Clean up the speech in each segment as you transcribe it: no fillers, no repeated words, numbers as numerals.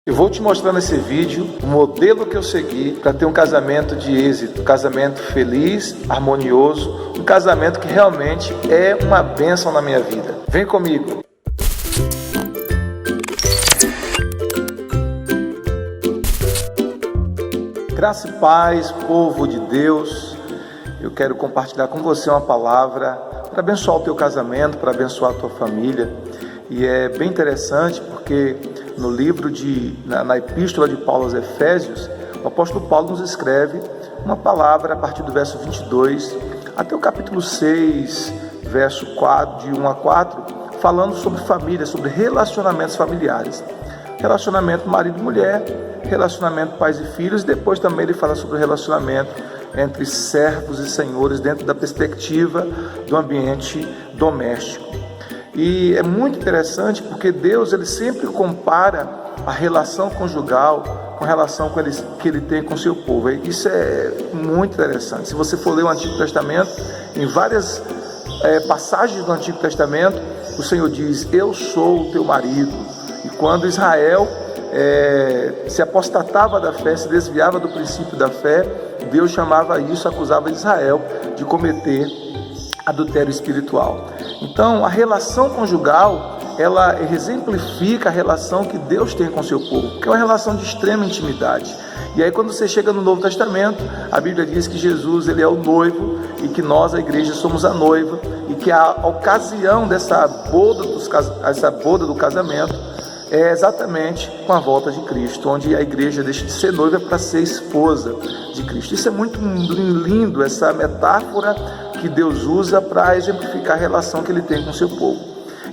Eu vou te mostrar nesse vídeo o modelo que eu segui para ter um casamento de êxito, um casamento feliz, harmonioso, um casamento que realmente é uma bênção na minha vida. Vem comigo! Graça e paz, povo de Deus. Eu quero compartilhar com você uma palavra para abençoar o teu casamento, para abençoar a tua família. E é bem interessante porque no livro na epístola de Paulo aos Efésios, o apóstolo Paulo nos escreve uma palavra a partir do verso 22 até o capítulo 6, verso 4, de 1 a 4, falando sobre família, sobre relacionamentos familiares. Relacionamento marido e mulher, relacionamento pais e filhos, e depois também ele fala sobre o relacionamento entre servos e senhores dentro da perspectiva do ambiente doméstico. E é muito interessante porque Deus ele sempre compara a relação conjugal com a relação que ele tem com o seu povo. Isso é muito interessante. Se você for ler o Antigo Testamento, em várias passagens do Antigo Testamento, o Senhor diz: eu sou o teu marido. E quando Israel se apostatava da fé, se desviava do princípio da fé, Deus chamava isso, acusava Israel de cometer adultério espiritual. Então, a relação conjugal, ela exemplifica a relação que Deus tem com o seu povo, que é uma relação de extrema intimidade. E aí, quando você chega no Novo Testamento, a Bíblia diz que Jesus ele é o noivo e que nós, a igreja, somos a noiva, e que a ocasião dessa boda do casamento é exatamente com a volta de Cristo, onde a igreja deixa de ser noiva para ser esposa de Cristo. Isso é muito lindo, essa metáfora que Deus usa para exemplificar a relação que ele tem com o seu povo.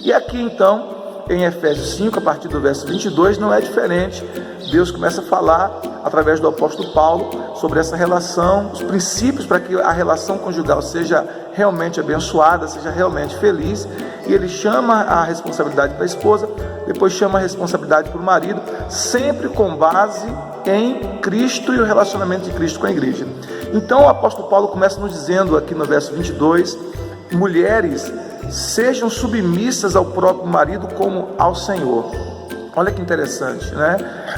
E aqui então, em Efésios 5, a partir do verso 22, não é diferente. Deus começa a falar, através do apóstolo Paulo, sobre essa relação, os princípios para que a relação conjugal seja realmente abençoada, seja realmente feliz. E ele chama a responsabilidade para a esposa, depois chama a responsabilidade para o marido, sempre com base em Cristo e o relacionamento de Cristo com a igreja. Então o apóstolo Paulo começa nos dizendo aqui no verso 22, mulheres, sejam submissas ao próprio marido como ao Senhor. Olha que interessante, né?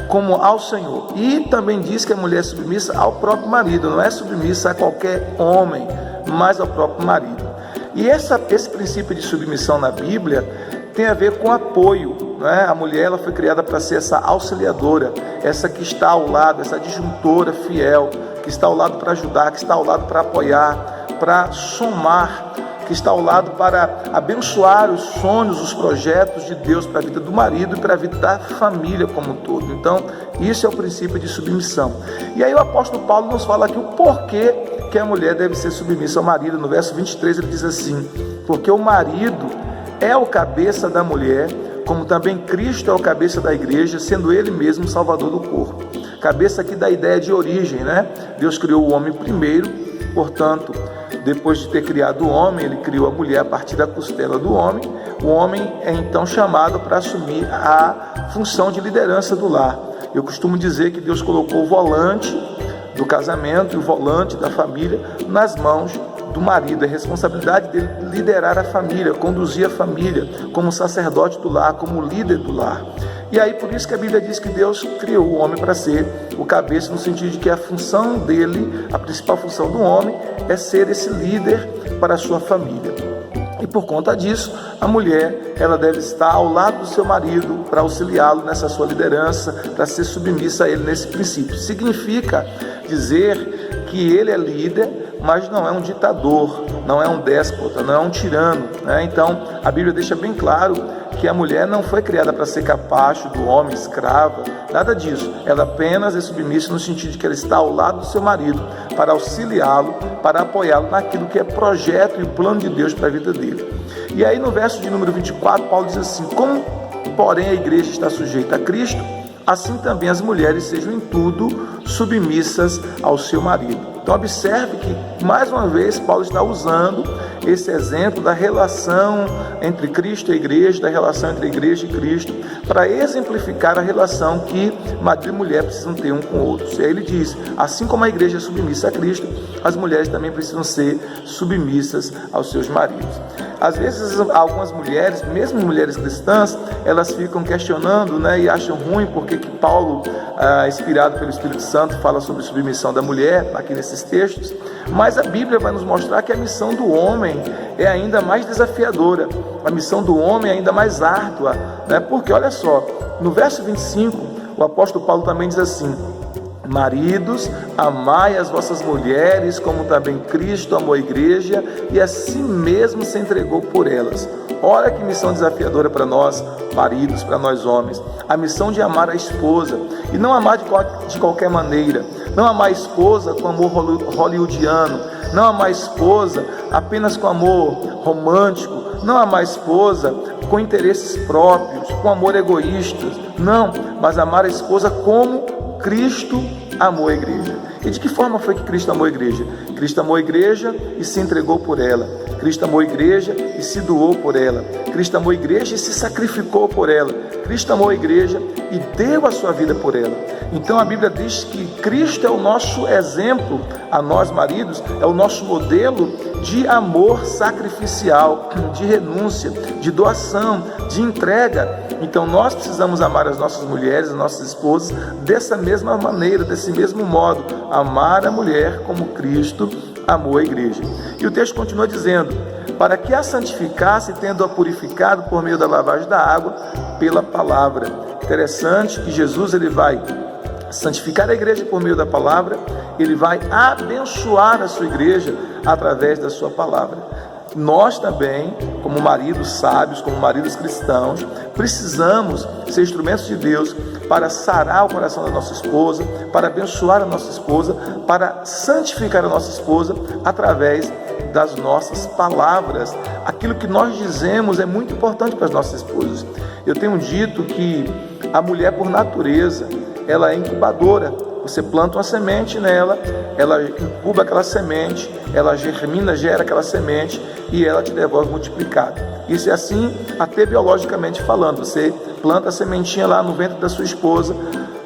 Como ao Senhor. E também diz que a mulher é submissa ao próprio marido, não é submissa a qualquer homem, mas ao próprio marido. E esse princípio de submissão na Bíblia tem a ver com apoio, né? A mulher ela foi criada para ser essa auxiliadora, essa que está ao lado, essa adjuntora fiel, que está ao lado para ajudar, que está ao lado para apoiar, para somar, que está ao lado para abençoar os sonhos, os projetos de Deus para a vida do marido e para a vida da família como um todo. Então, isso é o princípio de submissão. E aí o apóstolo Paulo nos fala aqui o porquê que a mulher deve ser submissa ao marido. No verso 23 ele diz assim: porque o marido é o cabeça da mulher, como também Cristo é o cabeça da igreja, sendo ele mesmo o salvador do corpo. Cabeça aqui da ideia de origem, né? Deus criou o homem primeiro, portanto, depois de ter criado o homem, ele criou a mulher a partir da costela do homem. O homem é então chamado para assumir a função de liderança do lar. Eu costumo dizer que Deus colocou o volante do casamento e o volante da família nas mãos do marido. É responsabilidade dele liderar a família, conduzir a família como sacerdote do lar, como líder do lar. E aí por isso que a Bíblia diz que Deus criou o homem para ser o cabeça, no sentido de que a função dele, a principal função do homem é ser esse líder para a sua família. E por conta disso, a mulher ela deve estar ao lado do seu marido para auxiliá-lo nessa sua liderança, para ser submissa a ele nesse princípio. Significa dizer que ele é líder, mas não é um ditador, não é um déspota, não é um tirano, né? Então a Bíblia deixa bem claro que a mulher não foi criada para ser capacho do homem, escrava, nada disso. Ela apenas é submissa no sentido de que ela está ao lado do seu marido para auxiliá-lo, para apoiá-lo naquilo que é projeto e o plano de Deus para a vida dele. E aí no verso de número 24, Paulo diz assim: como porém a igreja está sujeita a Cristo, assim também as mulheres sejam em tudo submissas ao seu marido. Então observe que, mais uma vez, Paulo está usando esse exemplo da relação entre Cristo e a igreja, da relação entre a igreja e Cristo, para exemplificar a relação que marido e mulher precisam ter um com o outro. E aí ele diz, assim como a igreja é submissa a Cristo, as mulheres também precisam ser submissas aos seus maridos. Às vezes, algumas mulheres, mesmo mulheres cristãs, elas ficam questionando, né, e acham ruim porque que Paulo, inspirado pelo Espírito Santo, fala sobre submissão da mulher, aqui nesses textos, mas a Bíblia vai nos mostrar que a missão do homem é ainda mais desafiadora, a missão do homem é ainda mais árdua, né, porque olha só, no verso 25, o apóstolo Paulo também diz assim: maridos, amai as vossas mulheres, como também Cristo amou a igreja e a si mesmo se entregou por elas. Olha que missão desafiadora para nós, maridos, para nós homens. A missão de amar a esposa, e não amar de qualquer maneira. Não amar a esposa com amor hollywoodiano, não amar a esposa apenas com amor romântico, não amar a esposa com interesses próprios, com amor egoísta. Não, mas amar a esposa como Cristo amou a igreja. E de que forma foi que Cristo amou a igreja? Cristo amou a igreja e se entregou por ela. Cristo amou a igreja e se doou por ela. Cristo amou a igreja e se sacrificou por ela. Cristo amou a igreja e deu a sua vida por ela. Então a Bíblia diz que Cristo é o nosso exemplo, a nós maridos, é o nosso modelo de amor sacrificial, de renúncia, de doação, de entrega. Então nós precisamos amar as nossas mulheres, as nossas esposas, dessa mesma maneira, desse mesmo modo, amar a mulher como Cristo amou a igreja. E o texto continua dizendo, para que a santificasse, tendo-a purificado por meio da lavagem da água, pela palavra. Interessante que Jesus ele vai santificar a igreja por meio da palavra, ele vai abençoar a sua igreja através da sua palavra. Nós também, como maridos sábios, como maridos cristãos, precisamos ser instrumentos de Deus para sarar o coração da nossa esposa, para abençoar a nossa esposa, para santificar a nossa esposa através das nossas palavras. Aquilo que nós dizemos é muito importante para as nossas esposas. Eu tenho dito que a mulher, por natureza, ela é incubadora. Você planta uma semente nela, ela incuba aquela semente, ela germina, gera aquela semente e ela te devolve multiplicado. Isso é assim até biologicamente falando. Você planta a sementinha lá no ventre da sua esposa,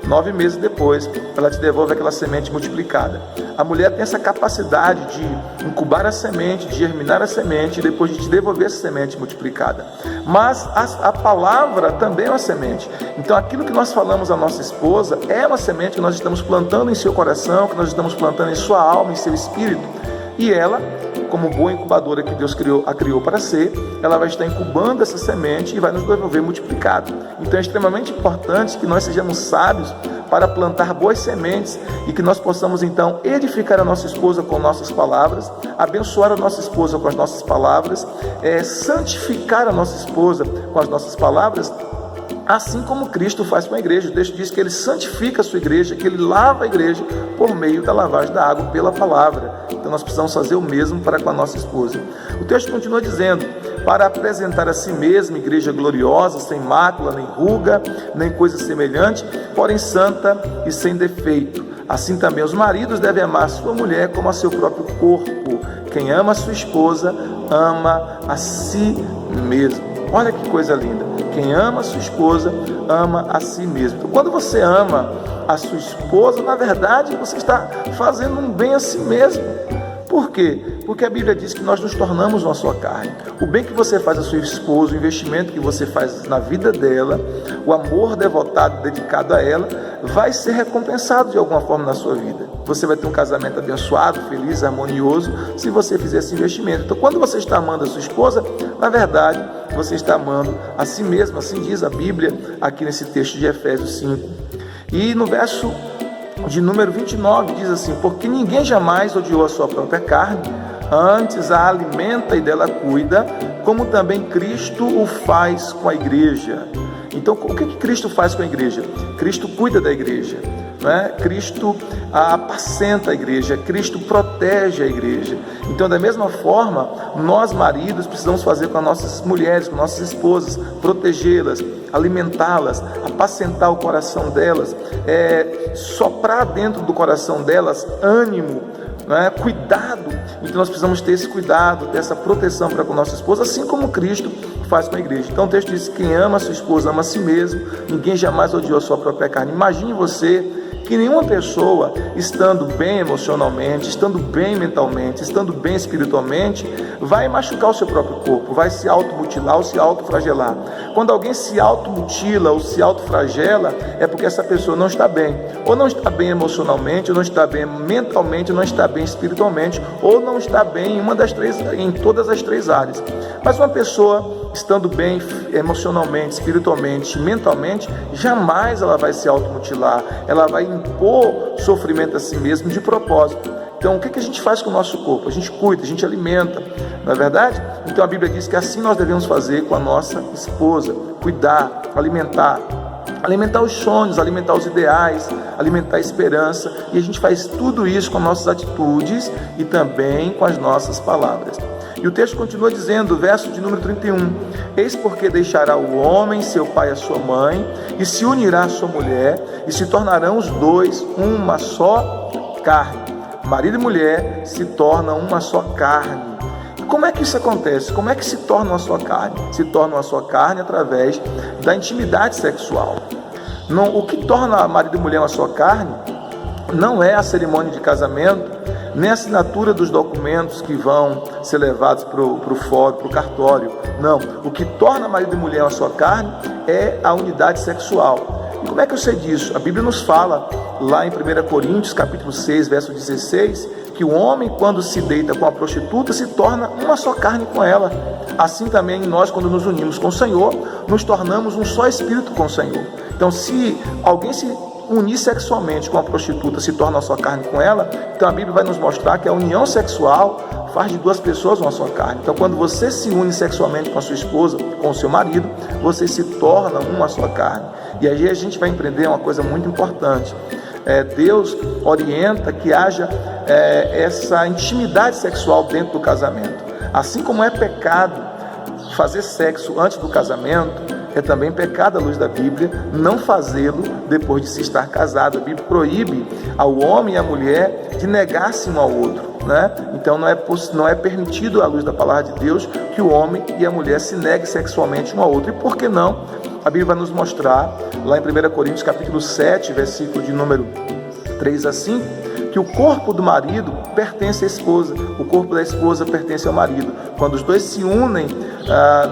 9 meses depois, ela te devolve aquela semente multiplicada. A mulher tem essa capacidade de incubar a semente, de germinar a semente e depois de te devolver essa semente multiplicada. Mas a palavra também é uma semente. Então aquilo que nós falamos à nossa esposa é uma semente que nós estamos plantando em seu coração, que nós estamos plantando em sua alma, em seu espírito. E ela, como boa incubadora que Deus a criou para ser, ela vai estar incubando essa semente e vai nos devolver multiplicado. Então é extremamente importante que nós sejamos sábios para plantar boas sementes e que nós possamos então edificar a nossa esposa com nossas palavras, abençoar a nossa esposa com as nossas palavras, santificar a nossa esposa com as nossas palavras, assim como Cristo faz com a igreja. O texto diz que ele santifica a sua igreja, que ele lava a igreja por meio da lavagem da água pela palavra. Então nós precisamos fazer o mesmo para com a nossa esposa. O texto continua dizendo, para apresentar a si mesma igreja gloriosa, sem mácula, nem ruga, nem coisa semelhante, porém santa e sem defeito. Assim também os maridos devem amar a sua mulher como a seu próprio corpo. Quem ama a sua esposa, ama a si mesmo. Olha que coisa linda. Quem ama a sua esposa, ama a si mesmo. Então, quando você ama a sua esposa, na verdade, você está fazendo um bem a si mesmo. Por quê? Porque a Bíblia diz que nós nos tornamos uma só carne. O bem que você faz à sua esposa, o investimento que você faz na vida dela, o amor devotado, dedicado a ela, vai ser recompensado de alguma forma na sua vida. Você vai ter um casamento abençoado, feliz, harmonioso, se você fizer esse investimento. Então, quando você está amando a sua esposa, na verdade, você está amando a si mesmo. Assim diz a Bíblia aqui nesse texto de Efésios 5. E no verso de número 29 diz assim, porque ninguém jamais odiou a sua própria carne, antes a alimenta e dela cuida, como também Cristo o faz com a igreja. Então, o que Cristo faz com a igreja? Cristo cuida da igreja, né? Cristo apacenta a igreja, Cristo protege a igreja. Então, da mesma forma, nós maridos precisamos fazer com as nossas mulheres, com nossas esposas, protegê-las, alimentá-las, apacentar o coração delas, soprar dentro do coração delas ânimo, né? Cuidado. Então nós precisamos ter esse cuidado, ter essa proteção para com nossa esposa, assim como Cristo faz com a igreja. Então o texto diz: quem ama a sua esposa ama a si mesmo, ninguém jamais odiou a sua própria carne. Imagine você que nenhuma pessoa, estando bem emocionalmente, estando bem mentalmente, estando bem espiritualmente, vai machucar o seu próprio corpo, vai se automutilar ou se autoflagelar. Quando alguém se automutila ou se autoflagela, é porque essa pessoa não está bem, ou não está bem emocionalmente, ou não está bem mentalmente, ou não está bem espiritualmente, ou não está bem em todas as três áreas. Mas uma pessoa estando bem emocionalmente, espiritualmente, mentalmente, jamais ela vai se automutilar, ela vai impor sofrimento a si mesma de propósito. Então, o que a gente faz com o nosso corpo? A gente cuida, a gente alimenta, não é verdade? Então, a Bíblia diz que assim nós devemos fazer com a nossa esposa: cuidar, alimentar os sonhos, alimentar os ideais, alimentar a esperança, e a gente faz tudo isso com nossas atitudes e também com as nossas palavras. E o texto continua dizendo, verso de número 31, eis porque deixará o homem seu pai e a sua mãe, e se unirá à sua mulher, e se tornarão os dois uma só carne. Marido e mulher se tornam uma só carne. E como é que isso acontece? Como é que se torna uma só carne? Se torna uma só carne através da intimidade sexual. Não, o que torna marido e mulher uma só carne não é a cerimônia de casamento, nem a assinatura dos documentos que vão ser levados para o fórum, para o cartório. Não, o que torna marido e mulher uma só carne é a unidade sexual. E como é que eu sei disso? A Bíblia nos fala lá em 1 Coríntios, capítulo 6, verso 16, que o homem, quando se deita com a prostituta, se torna uma só carne com ela. Assim também nós, quando nos unimos com o Senhor, nos tornamos um só espírito com o Senhor. Então, se alguém se unir sexualmente com a prostituta, se torna uma só carne com ela, então a Bíblia vai nos mostrar que a união sexual faz de duas pessoas uma só carne. Então, quando você se une sexualmente com a sua esposa, com o seu marido, você se torna uma só carne. E aí a gente vai empreender uma coisa muito importante. Deus orienta que haja essa intimidade sexual dentro do casamento. Assim como é pecado fazer sexo antes do casamento, é também pecado à luz da Bíblia não fazê-lo depois de se estar casado. A Bíblia proíbe ao homem e à mulher de negar-se um ao outro, né? Então não é permitido à luz da palavra de Deus que o homem e a mulher se neguem sexualmente um ao outro. E por que não? A Bíblia vai nos mostrar lá em 1 Coríntios capítulo 7, versículo de número 3 a 5, que o corpo do marido pertence à esposa, o corpo da esposa pertence ao marido. Quando os dois se unem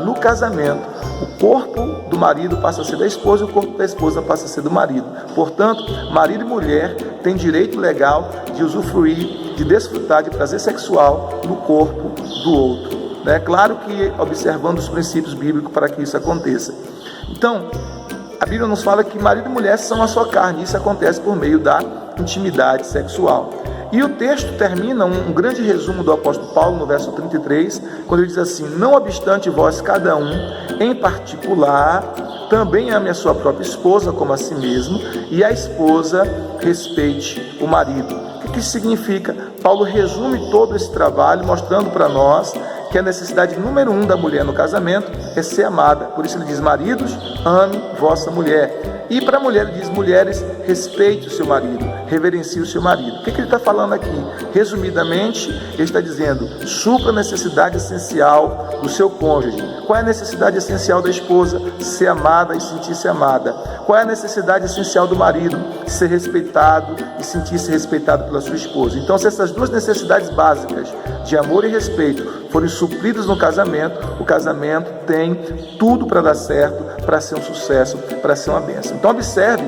no casamento, o corpo do marido passa a ser da esposa e o corpo da esposa passa a ser do marido. Portanto, marido e mulher têm direito legal de usufruir, de desfrutar de prazer sexual no corpo do outro. É claro que observando os princípios bíblicos para que isso aconteça. Então, a Bíblia nos fala que marido e mulher são a sua carne. Isso acontece por meio da intimidade sexual. E o texto termina um grande resumo do apóstolo Paulo no verso 33, quando ele diz assim: não obstante vós cada um em particular também ame a sua própria esposa como a si mesmo, e a esposa respeite o marido. O que isso significa? Paulo resume todo esse trabalho mostrando para nós que a necessidade número 1 da mulher no casamento é ser amada. Por isso ele diz: maridos, ame vossa mulher. E para a mulher ele diz: mulheres, respeite o seu marido, reverencie o seu marido. O que ele está falando aqui? Resumidamente, ele está dizendo: supra a necessidade essencial do seu cônjuge. Qual é a necessidade essencial da esposa? Ser amada e sentir-se amada. Qual é a necessidade essencial do marido? Ser respeitado e sentir-se respeitado pela sua esposa. Então, se essas duas necessidades básicas de amor e respeito forem supridas no casamento, o casamento tem tudo para dar certo, para ser um sucesso, para ser uma bênção. Então observe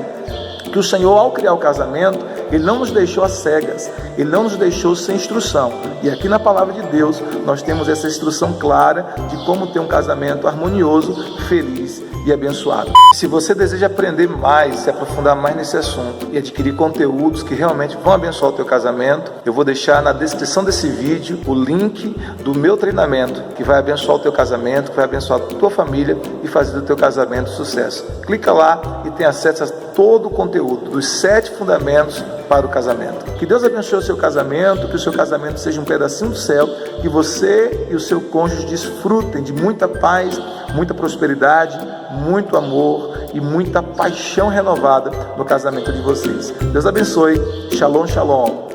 que o Senhor, ao criar o casamento, Ele não nos deixou às cegas, Ele não nos deixou sem instrução. E aqui na palavra de Deus nós temos essa instrução clara de como ter um casamento harmonioso, feliz e abençoado. Se você deseja aprender mais, se aprofundar mais nesse assunto e adquirir conteúdos que realmente vão abençoar o teu casamento, eu vou deixar na descrição desse vídeo o link do meu treinamento que vai abençoar o teu casamento, que vai abençoar a tua família e fazer do teu casamento sucesso. Clica lá e tem acesso a todo o conteúdo dos 7 fundamentos para o casamento. Que Deus abençoe o seu casamento, que o seu casamento seja um pedacinho do céu, que você e o seu cônjuge desfrutem de muita paz, muita prosperidade, muito amor e muita paixão renovada no casamento de vocês. Deus abençoe. Shalom, shalom.